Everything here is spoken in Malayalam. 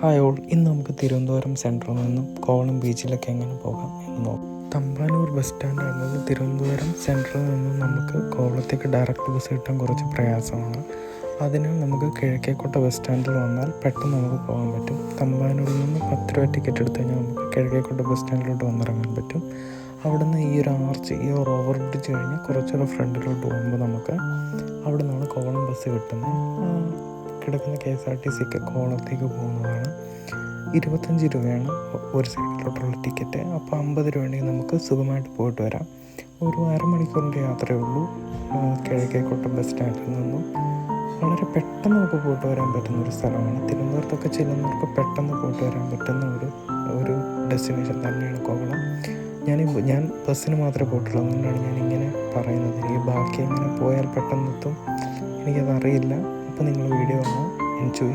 ഹായ് ഓൾ, ഇന്ന് നമുക്ക് തിരുവനന്തപുരം സെൻട്രൽ നിന്നും കോവളം ബീച്ചിലൊക്കെ എങ്ങനെ പോകാം എന്ന് നോക്കാം. തമ്പാനൂർ ബസ് സ്റ്റാൻഡ് എന്നത് തിരുവനന്തപുരം സെൻട്രലിൽ നിന്നും നമുക്ക് കോവളത്തേക്ക് ഡയറക്റ്റ് ബസ് കിട്ടാൻ കുറച്ച് പ്രയാസമാണ്. അതിനാൽ നമുക്ക് കിഴക്കേക്കോട്ട ബസ് സ്റ്റാൻഡിൽ വന്നാൽ പെട്ടെന്ന് നമുക്ക് പോകാൻ പറ്റും. തമ്പാനൂരിൽ നിന്ന് 10 രൂപ ടിക്കറ്റ് എടുത്ത് കഴിഞ്ഞാൽ നമുക്ക് കിഴക്കേക്കോട്ട ബസ് സ്റ്റാൻഡിലോട്ട് വന്നിറങ്ങാൻ പറ്റും. അവിടുന്ന് ഈ ഒരു ആർച്ച്, ഈ ഒരു ഓവർ ബ്രിഡ്ജ് കഴിഞ്ഞ് കുറച്ചുകൂടെ ഫ്രണ്ടിലോട്ട് പോകുമ്പോൾ നമുക്ക് അവിടെ നിന്നാണ് കോവളം ബസ് കിട്ടുന്നത്. കിടക്കുന്ന KSRTCക്ക് കോവളത്തേക്ക് പോകുന്നതാണ്. 25 രൂപയാണ് ഒരു സൈഡിലോട്ടുള്ള ടിക്കറ്റ്. അപ്പോൾ 50 രൂപ ഉണ്ടെങ്കിൽ നമുക്ക് സുഖമായിട്ട് പോയിട്ട് വരാം. ഒരു അരമണിക്കൂറിൻ്റെ യാത്രയേ ഉള്ളൂ കിഴക്കേക്കോട്ട ബസ് സ്റ്റാൻഡിൽ നിന്നും. വളരെ പെട്ടെന്ന് നമുക്ക് പോയിട്ട് വരാൻ പറ്റുന്ന ഒരു സ്ഥലമാണ്. തിരുവനന്തപുരത്തൊക്കെ ചെല്ലുന്നവർക്ക് പെട്ടെന്ന് പോയിട്ട് വരാൻ പറ്റുന്ന ഒരു ഡെസ്റ്റിനേഷൻ തന്നെയാണ് കോവളം. ഞാൻ ബസ്സിന് മാത്രമേ പോയിട്ടുള്ളൂ, അതുകൊണ്ടാണ് ഞാനിങ്ങനെ പറയുന്നത്. എനിക്ക് ബാക്കി എങ്ങനെ പോയാൽ പെട്ടെന്ന് എത്തും എനിക്കതറിയില്ല. അപ്പോൾ നിങ്ങൾ വീഡിയോ കാണാം, എൻജോയ്.